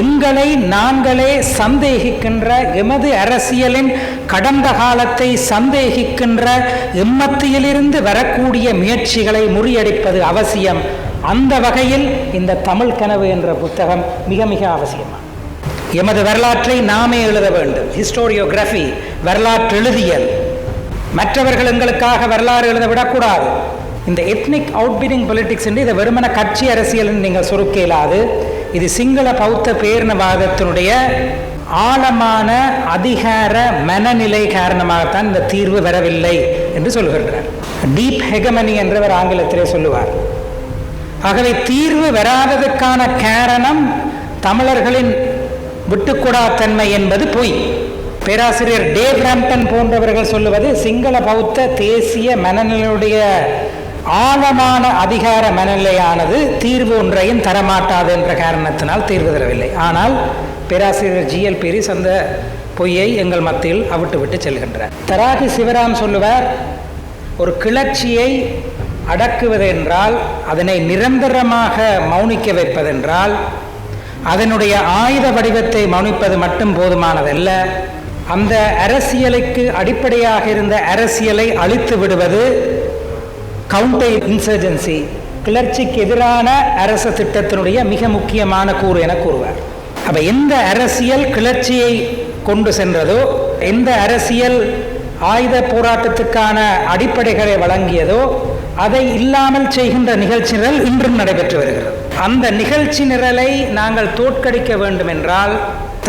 எங்களை நாங்களே சந்தேகிக்கின்ற, எமது அரசியலின் கடந்த காலத்தை சந்தேகிக்கின்ற எம்மத்தியிலிருந்து வரக்கூடிய முயற்சிகளை முறியடிப்பது அவசியம். அந்த வகையில் இந்த தமிழ் கனவு என்ற புத்தகம் மிக மிக அவசியமானது. எமது வரலாற்றை நாமே எழுத வேண்டும். ஹிஸ்டோரியோகிராஃபி, வரலாற்று எழுதியல். மற்றவர்கள் எங்களுக்காக வரலாறு எழுத விடக்கூடாது. இந்த எத்னிக் அவுட்பிடிங் பொலிட்டிக்ஸ் என்று இதை வெறுமன கட்சி அரசியல் நீங்கள் சுருக்க இயலாது. இது சிங்கள பௌத்த பேரினவாதத்தினுடைய ஆழமான அதிகார மனநிலை காரணமாகத்தான் இந்த தீர்வு வரவில்லை என்று சொல்கின்றார். டீப் ஹெகமனி என்றவர் ஆங்கிலத்திலே சொல்லுவார். ஆகவே தீர்வு வராததற்கான காரணம் தமிழர்களின் விட்டுக்கூடாத்தன்மை என்பது பொய். பேராசிரியர் டேவ் ராம்டன் போன்றவர்கள் சொல்லுவது சிங்கள பௌத்த தேசிய மனநிலையுடைய ஆழமான அதிகார மனநிலையானது தீர்வு ஒன்றையும் தரமாட்டாது என்ற காரணத்தினால் தீர்வு தரவில்லை. ஆனால் பேராசிரியர் ஜிஎல் பீரிஸ் அந்த பொய்யை எங்கள் மத்தியில் அவிட்டு விட்டு செல்கின்றார். தராகி சிவராம் சொல்லுவார், ஒரு கிளர்ச்சியை அடக்குவது என்றால், அதனை நிரந்தரமாக மௌனிக்க வைப்பதென்றால், அதனுடைய ஆயுத வடிவத்தை மௌனிப்பது மட்டும் போதுமானதல்ல, அந்த அரசியலுக்கு அடிப்படையாக இருந்த அரசியலை அழித்து விடுவது கவுண்டர் இன்சர்ஜென்சி, கிளர்ச்சிக்கு எதிரான அரச திட்டத்தினுடைய மிக முக்கியமான கூறு என கூறுவார். அப்ப எந்த அரசியல் கிளர்ச்சியை கொண்டு சென்றதோ, எந்த அரசியல் ஆயுத போராட்டத்துக்கான அடிப்படைகளை வழங்கியதோ, அதை இல்லாமல் செய்கின்ற நிகழ்ச்சி நிரல் இன்றும் நடைபெற்று வருகிறது. அந்த நிகழ்ச்சி நிரலை நாங்கள் தோற்கடிக்க வேண்டும் என்றால்,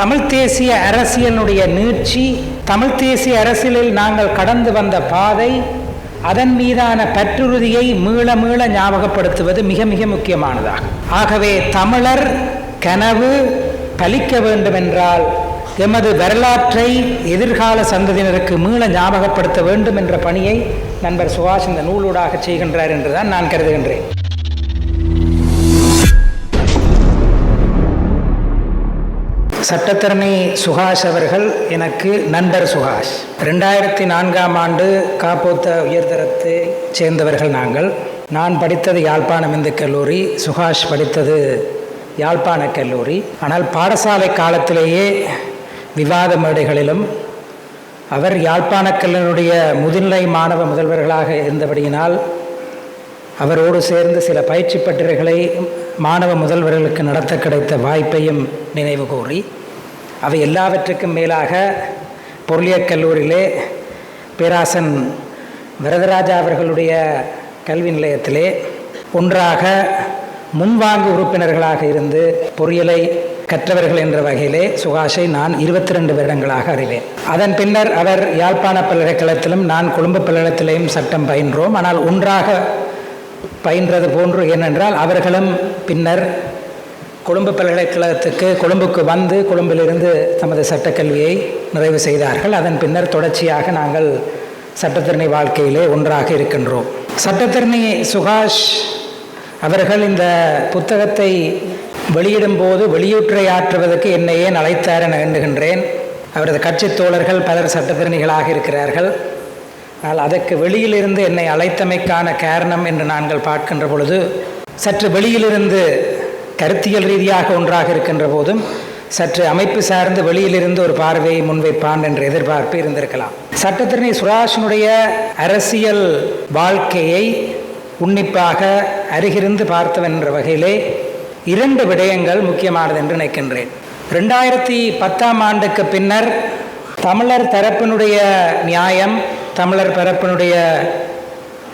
தமிழ் தேசிய அரசியலுடைய நீட்சி, தமிழ் தேசிய அரசியலில் நாங்கள் கடந்து வந்த பாதை, அதன் மீதான பற்றுறுதியை மீள மீள ஞாபகப்படுத்துவது மிக மிக முக்கியமானதாகும். ஆகவே தமிழர் கனவு பலிக்க வேண்டும் என்றால், எமது வரலாற்றை எதிர்கால சந்ததியினருக்கு மீள ஞாபகப்படுத்த வேண்டும் என்ற பணியை நண்பர் சுஹாஷ் இந்த நூலூடாக செய்கின்றார் என்றுதான் நான் கருதுகின்றேன். சட்டத்தரணி சுஹாஷ் அவர்கள் எனக்கு நண்பர் சுஹாஷ். 2004ஆம் ஆண்டு காப்போத்த உயர்தரத்தை சேர்ந்தவர்கள் நாங்கள். நான் படித்தது யாழ்ப்பாணம் இந்து கல்லூரி, சுஹாஷ் படித்தது யாழ்ப்பாண கல்லூரி. ஆனால் பாடசாலை காலத்திலேயே விவாத மேடைகளிலும் அவர் யாழ்ப்பாண கல்லூரியுடைய முதுநிலை மாணவ முதல்வர்களாக இருந்தபடியினால் அவரோடு சேர்ந்து சில பயிற்சி பட்டறைகளை மாணவ முதல்வர்களுக்கு நடத்த கிடைத்த வாய்ப்பையும் நினைவு கூறி, அவை எல்லாவற்றுக்கும் மேலாக பொருளியற் கல்லூரியிலே பேராசன் வரதராஜா அவர்களுடைய கல்வி நிலையத்திலே ஒன்றாக முன்வாங்கு உறுப்பினர்களாக இருந்து பொறியியலை கற்றவர்கள் என்ற வகையிலே சுஹாஷை நான் 22 வருடங்களாக அறிவேன். அதன் பின்னர் அவர் யாழ்ப்பாண பல்கலைக்கழகத்திலும் நான் கொழும்பு பல்கலைக்கழகத்திலேயும் சட்டம் பயின்றோம். ஆனால் ஒன்றாக பயின்றது போன்று, ஏனென்றால் அவர்களும் பின்னர் கொழும்பு பல்கலைக்கழகத்துக்கு கொழும்புக்கு வந்து கொழும்பிலிருந்து தமது சட்டக்கல்வியை நிறைவு செய்தார்கள். அதன் பின்னர் தொடர்ச்சியாக நாங்கள் சட்டத்தரணி வாழ்க்கையிலே ஒன்றாக இருக்கின்றோம். சட்டத்தரணி சுஹாஷ் அவர்கள் இந்த புத்தகத்தை வெளியிடும்போது வெளியூற்றையாற்றுவதற்கு என்னை ஏன் அழைத்தார் என எண்ணுகின்றேன். அவரது கட்சித் தோழர்கள் பலர் சட்டத்தரணிகளாக இருக்கிறார்கள். ஆனால் அதற்கு வெளியிலிருந்து என்னை அழைத்தமைக்கான காரணம் என்று நாங்கள் பார்க்கின்ற பொழுது, சற்று வெளியிலிருந்து கருத்தியல் ரீதியாக ஒன்றாக இருக்கின்ற போதும் சற்று அமைப்பு சார்ந்து வெளியிலிருந்து ஒரு பார்வையை முன்வைப்பான் என்ற எதிர்பார்ப்பு இருந்திருக்கலாம். சட்டத்தரணி சுஹாஷினுடைய அரசியல் வாழ்க்கையை உன்னிப்பாக அருகிருந்து பார்த்தவன் என்ற வகையிலே 2 விடயங்கள் முக்கியமானது என்று நினைக்கின்றேன். 2010ஆம் ஆண்டுக்கு பின்னர் தமிழர் தரப்பினுடைய நியாயம், தமிழர் தரப்பினுடைய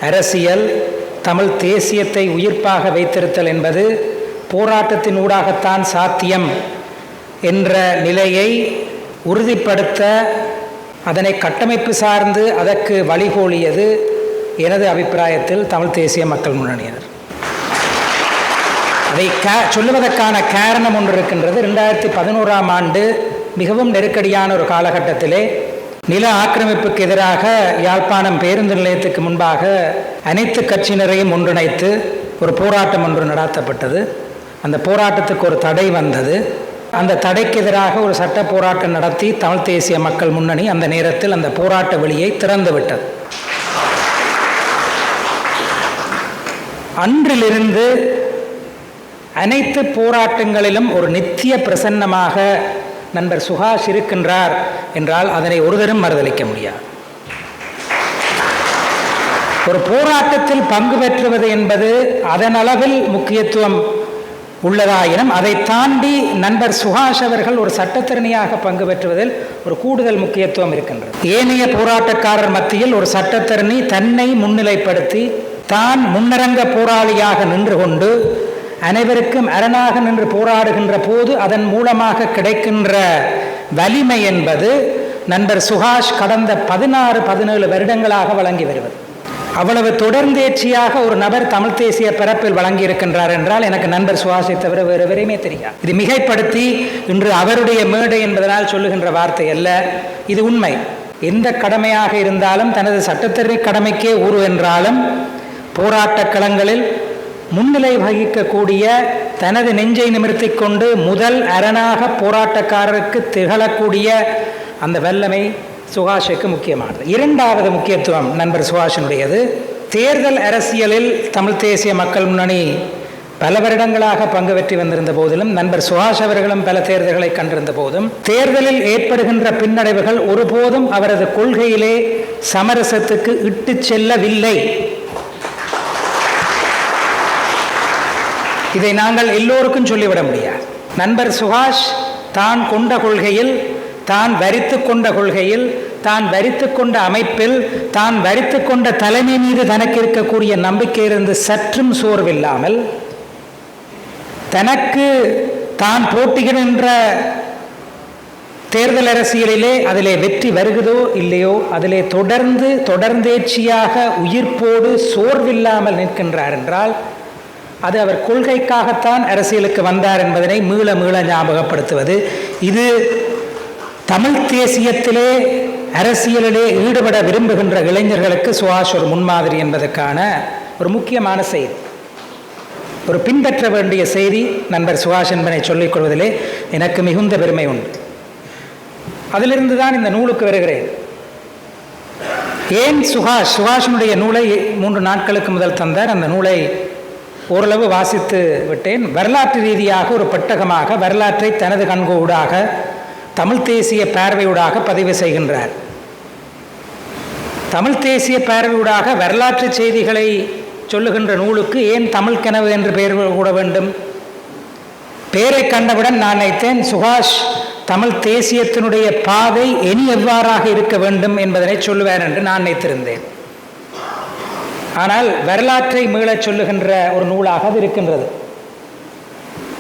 அரசியல், தமிழ் தேசியத்தை உயிர்ப்பாக வைத்திருத்தல் என்பது போராட்டத்தின் ஊடாகத்தான் சாத்தியம் என்ற நிலையை உறுதிப்படுத்த, அதனை கட்டமைப்பு சார்ந்து அதற்கு வழிகோலியது எனது அபிப்பிராயத்தில் தமிழ் தேசிய மக்கள் முன்னணியினர். அதை சொல்லுவதற்கான காரணம் ஒன்று இருக்கின்றது. 2011ஆம் ஆண்டு மிகவும் நெருக்கடியான ஒரு காலகட்டத்திலே நில ஆக்கிரமிப்புக்கு எதிராக யாழ்ப்பாணம் பேருந்து நிலையத்துக்கு முன்பாக அனைத்து கட்சியினரையும் ஒன்றிணைத்து ஒரு போராட்டம் ஒன்று நடத்தப்பட்டது. அந்த போராட்டத்துக்கு ஒரு தடை வந்தது. அந்த தடைக்கு எதிராக ஒரு சட்ட போராட்டம் நடத்தி தமிழ் தேசிய மக்கள் முன்னணி அந்த நேரத்தில் அந்த போராட்ட வழியை திறந்துவிட்டது. அன்றிலிருந்து அனைத்து போராட்டங்களிலும் ஒரு நித்திய பிரசன்னமாக நண்பர் சுஹாஷ் இருக்கின்றார் என்றால் அதனை ஒருதரும் மறுதலிக்க முடியாது. ஒரு போராட்டத்தில் பங்கு பெற்றுவது என்பது அதன் அளவில் முக்கியத்துவம் உள்ளதாயினும் அதை தாண்டி நண்பர் சுஹாஷ் அவர்கள் ஒரு சட்டத்தரணியாக பங்கு பெற்றுவதில் ஒரு கூடுதல் முக்கியத்துவம் இருக்கின்றது. ஏனைய போராட்டக்காரர் மத்தியில் ஒரு சட்டத்தரணி தன்னை முன்னிலைப்படுத்தி தான் முன்னரங்க போராளியாக நின்று கொண்டு அனைவருக்கும் அரணாக நின்று போராடுகின்ற போது அதன் மூலமாக கிடைக்கின்ற வலிமை என்பது நண்பர் சுஹாஷ் கடந்த 16-17 வருடங்களாக வழங்கி வருவது. அவ்வளவு தொடர்ந்தேர்ச்சியாக ஒரு நபர் தமிழ் தேசிய பரப்பில் வழங்கி இருக்கின்றார் என்றால் எனக்கு நண்பர் சுஹாஷை தவிர வேறு எவரையுமே தெரியாது. இது மிகைப்படுத்தி இன்று அவருடைய மேடை என்பதனால் சொல்லுகின்ற வார்த்தை அல்ல, இது உண்மை. எந்த கடமையாக இருந்தாலும் தனது சட்டத்தரணி கடமைக்கே ஊறு என்றாலும் போராட்ட களங்களில் முன்னிலை வகிக்கக்கூடிய தனது நெஞ்சை நிமிர்த்தி கொண்டு முதல் அரணாக போராட்டக்காரருக்கு திகழக்கூடிய அந்த வல்லமை சுஹாஷுக்கு முக்கியமானது. இரண்டாவது முக்கியத்துவம் நண்பர் சுஹாஷினுடையது. தேர்தல் அரசியலில் தமிழ் தேசிய மக்கள் முன்னணி பல வருடங்களாக பங்கு பெற்றி வந்திருந்த போதிலும் நண்பர் சுஹாஷ் அவர்களும் பல தேர்தல்களை கண்டிருந்த போதும் தேர்தலில் ஏற்படுகின்ற பின்னடைவுகள் ஒருபோதும் அவரது கொள்கையிலே சமரசத்துக்கு இட்டு செல்லவில்லை. இதை நாங்கள் எல்லோருக்கும் சொல்லிவிட முடியாது. நண்பர் சுஹாஷ் தான் கொண்ட கொள்கையில், தான் வரித்து கொண்ட கொள்கையில், தான் வரித்து கொண்ட அமைப்பில், தான் வரித்து கொண்ட தலைமை மீது தனக்கு இருக்கக்கூடிய நம்பிக்கையிலிருந்து சற்றும் சோர்வில்லாமல் தனக்கு தான் போட்டியிடுகின்ற தேர்தல் அரசியலிலே அதிலே வெற்றி வருகிறதோ இல்லையோ அதிலே தொடர்ந்தேர்ச்சியாக உயிர்ப்போடு சோர்வில்லாமல் நிற்கின்றார் என்றால் அது அவர் கொள்கைக்காகத்தான் அரசியலுக்கு வந்தார் என்பதனை மீள மீள ஞாபகப்படுத்துவது. இது தமிழ் தேசியத்திலே அரசியலிலே ஈடுபட விரும்புகின்ற இளைஞர்களுக்கு சுஹாஷ் ஒரு முன்மாதிரி என்பதற்கான ஒரு முக்கியமான செய்தி, ஒரு பின்பற்ற வேண்டிய செய்தி நண்பர் சுஹாஷ் என்பதை சொல்லிக் கொள்வதிலே எனக்கு மிகுந்த பெருமை உண்டு. அதிலிருந்து தான் இந்த நூலுக்கு வருகிறேன். ஏன் சுஹாஷினுடைய நூலை 3 நாட்களுக்கு முதல் தந்தார். அந்த நூலை ஓரளவு வாசித்து விட்டேன். வரலாற்று ரீதியாக ஒரு பெட்டகமாக வரலாற்றை தனது கண்கூடாக தமிழ் தேசிய பார்வையூடாக பதிவு செய்கின்றார். தமிழ் தேசிய பார்வையூடாக வரலாற்று செய்திகளை சொல்லுகின்ற நூலுக்கு ஏன் தமிழ் கனவு என்று பெயர் கூட வேண்டும்? பெயரை கண்டவுடன் நான் நினைத்தேன் சுஹாஷ் தமிழ் தேசியத்தினுடைய பாதை இனி எவ்வாறாக இருக்க வேண்டும் என்பதனை சொல்லுவார் என்று நான் நினைத்திருந்தேன். ஆனால் வரலாற்றை மீளச் சொல்லுகின்ற ஒரு நூலாக அது இருக்கின்றது.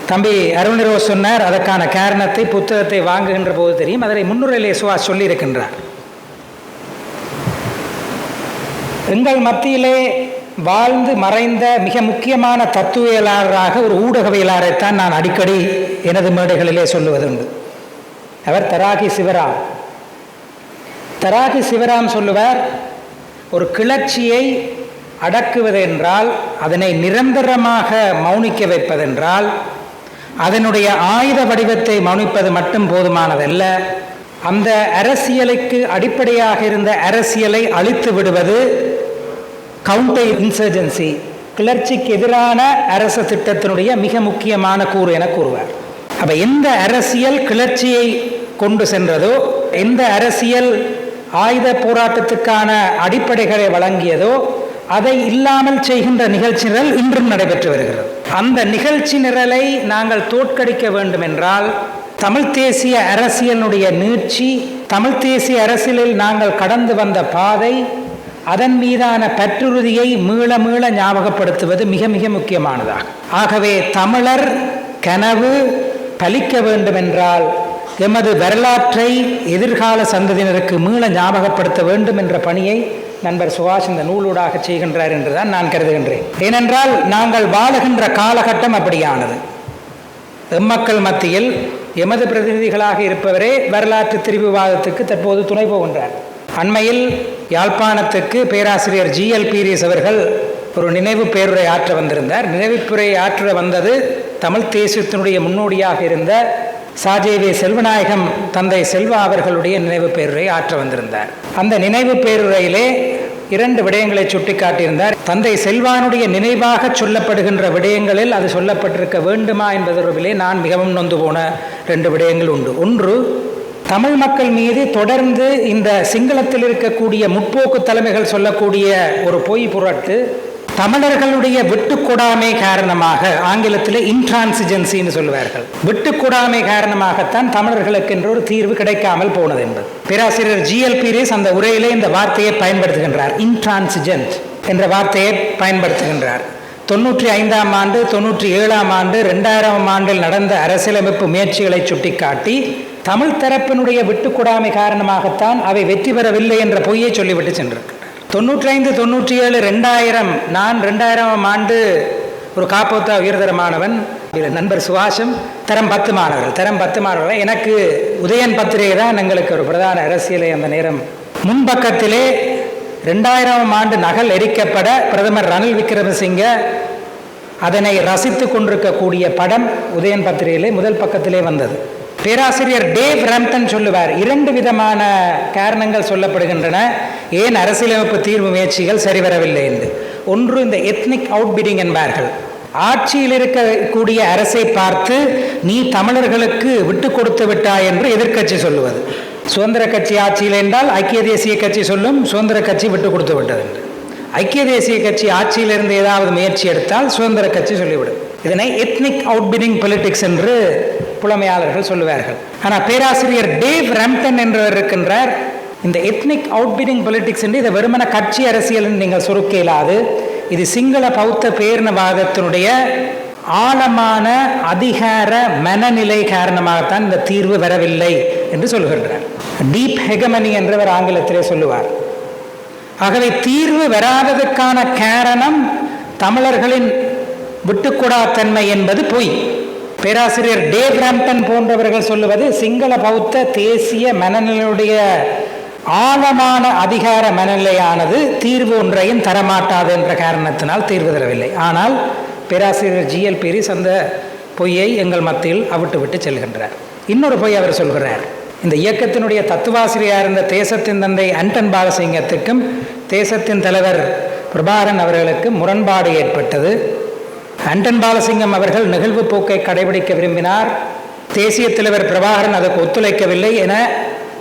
தம்பி அருள்நிரோ சொன்னார், அதற்கான காரணத்தை புத்தகத்தை வாங்குகின்ற போது தெரியும். அதனை முன்னுரையிலே சுஹாஷ் சொல்லியிருக்கின்றார். எங்கள் மத்தியிலே வாழ்ந்து மறைந்த மிக முக்கியமான தத்துவியலாளராக ஒரு ஊடகவியலாளரைத்தான் நான் அடிக்கடி எனது மேடைகளிலே சொல்லுவதுண்டு. அவர் தராகி சிவராம். தராகி சிவராம் சொல்லுவார், ஒரு கிளர்ச்சியை அடக்குவது என்றால், அதனை நிரந்தரமாக மௌனிக்க வைப்பதென்றால் அதனுடைய ஆயுத வடிவத்தை மௌனிப்பது மட்டும் போதுமானதல்ல, அந்த அரசியலுக்கு அடிப்படையாக இருந்த அரசியலை அழித்து விடுவது கவுண்டர் இன்சர்ஜென்சி, கிளர்ச்சிக்கு எதிரான அரச திட்டத்தினுடைய மிக முக்கியமான கூறு என கூறுவார். அப்போ எந்த அரசியல் கிளர்ச்சியை கொண்டு சென்றதோ, எந்த அரசியல் ஆயுத போராட்டத்துக்கான அடிப்படைகளை வழங்கியதோ அதை இல்லாமல் செய்கின்ற நிகழ்ச்சி நிரல் இன்றும் நடைபெற்று வருகிறது. அந்த நிகழ்ச்சி நிரலை நாங்கள் தோற்கடிக்க வேண்டும் என்றால் தமிழ் தேசிய அரசியலுடைய நீட்சி, தமிழ் தேசிய அரசியலில் நாங்கள் கடந்து வந்த பாதை, அதன் மீதான பற்றுறுதியை மீள மீள ஞாபகப்படுத்துவது மிக மிக முக்கியமானதாகும். ஆகவே தமிழர் கனவு பலிக்க வேண்டும் என்றால் எமது வரலாற்றை எதிர்கால சந்ததியினருக்கு மீள ஞாபகப்படுத்த வேண்டும் என்ற பணியை நண்பர் சுஹாஷ் இந்த நூலூடாக செய்கின்றார் என்றுதான் நான் கருதுகின்றேன். ஏனென்றால் நாங்கள் வாழுகின்ற காலகட்டம் அப்படியானது. எம்மக்கள் மத்தியில் எமது பிரதிநிதிகளாக இருப்பவரே வரலாற்று திரிவுவாதத்துக்கு தற்போது துணை போகின்றார். அண்மையில் யாழ்ப்பாணத்துக்கு பேராசிரியர் GL பீரிஸ் அவர்கள் ஒரு நினைவு பேருரை ஆற்ற வந்திருந்தார். நினைவுப்புரை ஆற்ற வந்தது தமிழ் தேசியத்தினுடைய முன்னோடியாக இருந்த சாஜேவே செல்வநாயகம் தந்தை செல்வா அவர்களுடைய நினைவு பேருரை ஆற்ற வந்திருந்தார். அந்த நினைவு பேருரையிலே 2 விடயங்களை சுட்டிக்காட்டியிருந்தார். தந்தை செல்வானுடைய நினைவாக சொல்லப்படுகின்ற விடயங்களில் அது சொல்லப்பட்டிருக்க வேண்டுமா என்பது தொடர்பிலே நான் மிகவும் நொந்து போன 2 விடயங்கள் உண்டு. ஒன்று, தமிழ் மக்கள் மீது தொடர்ந்து இந்த சிங்களத்தில் இருக்கக்கூடிய முற்போக்கு தலைமைகள் சொல்லக்கூடிய ஒரு பொய் புரட்டு, தமிழர்களுடைய விட்டுக்கொடாமை காரணமாக, ஆங்கிலத்தில் இன்ட்ரான்சிஜென்சின்னு சொல்லுவார்கள், விட்டுக்கொடாமை காரணமாகத்தான் தமிழர்களுக்கு என்ற ஒரு தீர்வு கிடைக்காமல் போனது என்பது. பேராசிரியர் GL பீரிஸ் அந்த உரையிலே இந்த வார்த்தையை பயன்படுத்துகின்றார். இன்ட்ரான்சிஜென்ட் என்ற வார்த்தையை பயன்படுத்துகின்றார். 95ஆம் ஆண்டு, 97ஆம் ஆண்டு, 2000ஆம் ஆண்டில் நடந்த அரசியலமைப்பு முயற்சிகளை சுட்டிக்காட்டி தமிழ் தரப்பினுடைய விட்டுக்கொடாமை காரணமாகத்தான் அவை வெற்றி பெறவில்லை என்ற பொய்யை சொல்லிவிட்டு சென்றிருக்கிறார். 95, 97, 2000, நான் 2000ஆம் ஆண்டு ஒரு காப்போத்தா உயர்தரமானவன், நண்பர் சுவாசம் தரம் 10 மாணவர்கள், தரம் 10 மாணவர்கள். எனக்கு உதயன் பத்திரிகை தான் எங்களுக்கு ஒரு பிரதான அரசியலை அந்த நேரம். முன்பக்கத்திலே 2000ஆம் ஆண்டு நகல் எரிக்கப்பட பிரதமர் ரணில் விக்ரமசிங்க அதனை ரசித்து கொண்டிருக்கக்கூடிய படம் உதயன் பத்திரிகையிலே முதல் பக்கத்திலே வந்தது. பேராசிரியர் டேவ் ரம்டன் சொல்லுவார், 2 விதமான காரணங்கள் சொல்லப்படுகின்றன ஏன் அரசியலமைப்பு தீர்வு முயற்சிகள் சரிவரவில்லை என்று. ஒன்று, இந்த எத்னிக் அவுட்பிடிங் என்பார்கள். ஆட்சியில் இருக்கக்கூடிய அரசை பார்த்து நீ தமிழர்களுக்கு விட்டு கொடுத்து விட்டாய் என்று எதிர்க்கட்சி சொல்லுவது. சுதந்திர கட்சி ஆட்சியில் என்றால் ஐக்கிய தேசிய கட்சி சொல்லும் சுதந்திர கட்சி விட்டு கொடுத்து விட்டது என்று. ஐக்கிய தேசிய கட்சி ஆட்சியிலிருந்து ஏதாவது முயற்சி எடுத்தால் சுதந்திர கட்சி சொல்லிவிடும். இதனை எத்னிக் அவுட்பிடிங் பொலிட்டிக்ஸ் என்று புலமையாளர்கள் சொல்லுவார்கள். ஆனால் பேராசிரியர் டேவ் ரம்டன் என்றவர் இருக்கின்றார், இந்த எத்னிக் அவுட்பிடிங் பொலிட்டிக்ஸ் என்று இதை வெறுமன கட்சி அரசியல் நீங்கள் சுருக்க இயலாது. இது சிங்கள பௌத்த பேரினவாதத்தினுடைய ஆழமான அதிகார மனநிலை காரணமாகத்தான் இந்த தீர்வு வரவில்லை என்று சொல்கின்றார். டீப் ஹெகமனி என்றவர் ஆங்கிலத்திலே சொல்லுவார். ஆகவே தீர்வு வராததற்கான காரணம் தமிழர்களின் விட்டுக்கூடாத்தன்மை என்பது பொய். பேராசிரியர் டேவ் ரம்டன் போன்றவர்கள் சொல்லுவது சிங்கள பௌத்த தேசிய மனநிலையுடைய ஆழமான அதிகார மனநிலையானது தீர்வு ஒன்றையும் தரமாட்டாது என்ற காரணத்தினால் தீர்வு தரவில்லை. ஆனால் பேராசிரியர் GL பீரிஸ் அந்த பொய்யை எங்கள் மத்தியில் அவிட்டுவிட்டு செல்கின்றார். இன்னொரு பொய் அவர் சொல்கிறார். இந்த இயக்கத்தினுடைய தத்துவாசிரியார் இருந்த தேசத்தின் தந்தை அன்டன் பாலசிங்கத்துக்கும் தேசத்தின் தலைவர் பிரபாகரன் அவர்களுக்கு முரண்பாடு ஏற்பட்டது. அன்டன் பாலசிங்கம் அவர்கள் நிகழ்வு போக்கை கடைபிடிக்க விரும்பினார். தேசிய தலைவர் பிரபாகரன் அதற்கு ஒத்துழைக்கவில்லை என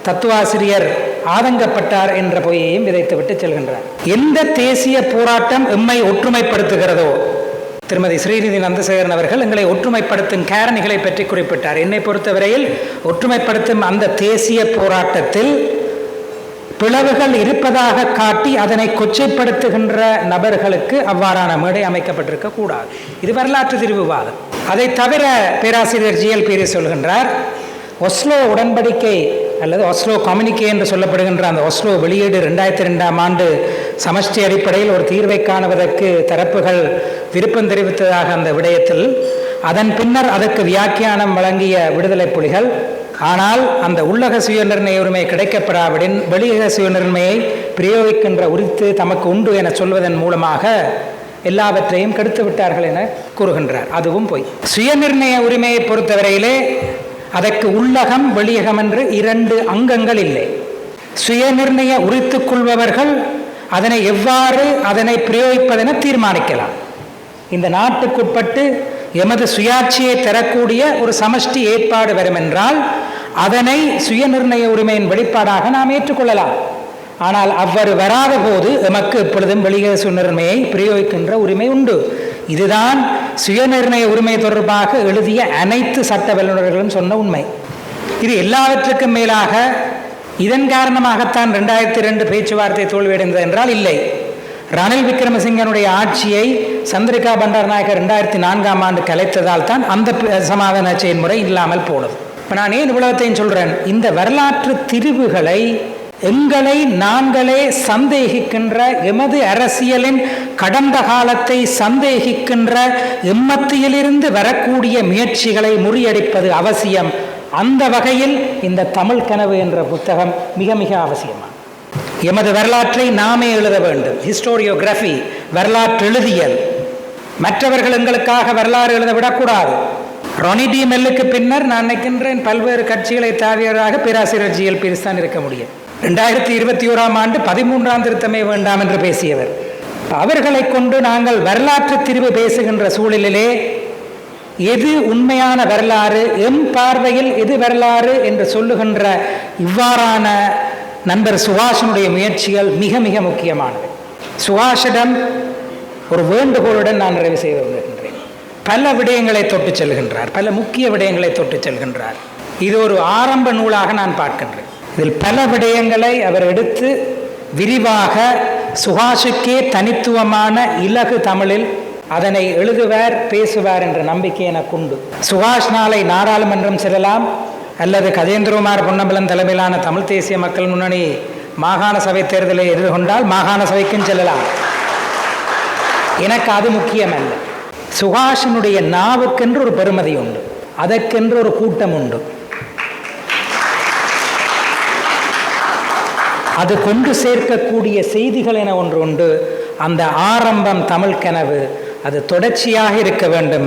தத்துவாசிரியர் ஆதங்கப்பட்டார் என்ற பொய்யையும் விதைத்துவிட்டு செல்கின்றார். எந்த தேசிய போராட்டம் எம்மை ஒற்றுமைப்படுத்துகிறதோ, திருமதி ஸ்ரீநிதி நந்தசேகரன் அவர்கள் எங்களை ஒற்றுமைப்படுத்தும் காரணிகளை பற்றி குறிப்பிட்டார். என்னை பொறுத்தவரையில் ஒற்றுமைப்படுத்தும் அந்த தேசிய போராட்டத்தில் பிளவுகள் இருப்பதாக காட்டி அதனை கொச்சைப்படுத்துகின்ற நபர்களுக்கு அவ்வாறான மேடை அமைக்கப்பட்டிருக்க கூடாது. இது வரலாற்று திரிவுவாதம். அதை தவிர பேராசிரியர் GL பீரிஸ் சொல்கின்றார், ஒஸ்லோ உடன்படிக்கை அல்லது ஒஸ்லோ கம்யூனிகே என்று சொல்லப்படுகின்ற அந்த ஒஸ்லோ வெளியீடு 2002ஆம் ஆண்டு சமஷ்டி அடிப்படையில் ஒரு தீர்வை காணுவதற்கு தரப்புகள் விருப்பம் தெரிவித்ததாக அந்த விடயத்தில், அதன் பின்னர் அதற்கு வியாக்கியானம் வழங்கிய விடுதலை புலிகள், ஆனால் அந்த உள்ளக சுயநிர்ணய உரிமை கிடைக்கப்படாவிடின் வெளியக சுயநிர்ணயை பிரயோகிக்கின்ற உரித்து தமக்கு உண்டு என சொல்வதன் மூலமாக எல்லாவற்றையும் கெடுத்து விட்டார்கள் என கூறுகின்றார். அதுவும் போய். சுயநிர்ணய உரிமையை பொறுத்தவரையிலே அதற்கு உள்ளகம் வெளியகம் என்று 2 அங்கங்கள் இல்லை. சுயநிர்ணய உரித்துக் கொள்பவர்கள் அதனை எவ்வாறு அதனை பிரயோகிப்பதென தீர்மானிக்கலாம். இந்த நாட்டுக்குட்பட்டு எமது சுயாட்சியை தரக்கூடிய ஒரு சமஷ்டி ஏற்பாடு வரும் என்றால் அதனை சுயநிர்ணய உரிமையின் வெளிப்பாடாக நாம் ஏற்றுக்கொள்ளலாம். ஆனால் அவ்வாறு வராத போது எமக்கு எப்பொழுதும் வெளியக சுயநிர்ணயை பிரயோகிக்கின்ற உரிமை உண்டு. இதுதான் சுயநிர்ணய உரிமை தொடர்பாக எழுதிய அனைத்து சட்ட வல்லுநர்களும் சொன்ன உண்மை. இது எல்லாவற்றுக்கும் மேலாக இதன் காரணமாகத்தான் 2002 பேச்சுவார்த்தை தோல்வியடைந்தது என்றால் இல்லை. ரணில் விக்ரமசிங்கனுடைய ஆட்சியை சந்திரிகா பண்டாரநாயக்க 2004ஆம் ஆண்டு கலைத்ததால் தான் அந்த சமாதான செயல்முறை இல்லாமல் போனது. இப்போ நான் ஏன் இவ்வளவத்தையும் சொல்கிறேன், இந்த வரலாற்று திரிவுகளை எங்களை நாங்களே சந்தேகிக்கின்ற, எமது அரசியலின் கடந்த காலத்தை சந்தேகிக்கின்ற எம்மத்தியிலிருந்து வரக்கூடிய முயற்சிகளை முறியடிப்பது அவசியம். அந்த வகையில் இந்த தமிழ் கனவு என்ற புத்தகம் மிக மிக அவசியமான. எமது வரலாற்றை நாமே எழுத வேண்டும். ஹிஸ்டோரியோகிராஃபி, வரலாற்று எழுதியல். மற்றவர்கள் எங்களுக்காக வரலாறு எழுத விடக்கூடாது. ரொனி டி மெல்லுக்கு பின்னர் நான் நினைக்கின்றேன் பல்வேறு கட்சிகளை தாவியவராக பேராசிரியர் GL பீரிஸ் தான் இருக்க முடியும். 2021ஆம் ஆண்டு 13ஆம் திருத்தமே வேண்டாம் என்று பேசியவர். அவர்களை கொண்டு நாங்கள் வரலாற்று திரிவு பேசுகின்ற சூழலிலே எது உண்மையான வரலாறு, எம் பார்வையில் எது வரலாறு என்று சொல்லுகின்ற இவ்வாறான நண்பர் சுஹாஷனுடைய முயற்சிகள் மிக மிக முக்கியமானது. சுஹாஷிடம் ஒரு வேண்டுகோளுடன் நான் நிறைவு செய்து வருகின்றேன். பல விடயங்களை தொட்டு செல்கின்றார், பல முக்கிய விடயங்களை தொட்டு செல்கின்றார். இது ஒரு ஆரம்ப நூலாக நான் பார்க்கின்றேன். இதில் பல விடயங்களை அவர் எடுத்து விரிவாக சுஹாஷுக்கே தனித்துவமான இலகு தமிழில் அதனை எழுதுவார், பேசுவார் என்ற நம்பிக்கை எனக்கு உண்டு. சுஹாஷ் நாளை நாடாளுமன்றம் செல்லலாம், அல்லது கஜேந்திரகுமார் பொன்னம்பலம் தலைமையிலான தமிழ் தேசிய மக்கள் முன்னணி மாகாண சபை தேர்தலை எதிர்கொண்டால் மாகாண சபைக்கும் செல்லலாம். எனக்கு அது முக்கியமல்ல. சுஹாஷினுடைய நாவுக்கென்று ஒரு பெருமதி உண்டு, அதற்கென்று ஒரு கூட்டம் உண்டு. அது கொண்டு சேர்க்கக்கூடிய செய்திகள் என ஒன்று உண்டு. அந்த ஆரம்பம் தமிழ் கனவு, அது தொடர்ச்சியாக இருக்க வேண்டும்.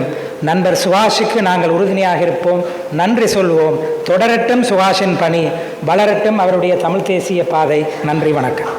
நண்பர் சுஹாஷுக்கு நாங்கள் உறுதுணையாக இருப்போம், நன்றி சொல்வோம். தொடரட்டும் சுஹாஷின் பணி, வளரட்டும் அவருடைய தமிழ் தேசிய பாதை. நன்றி, வணக்கம்.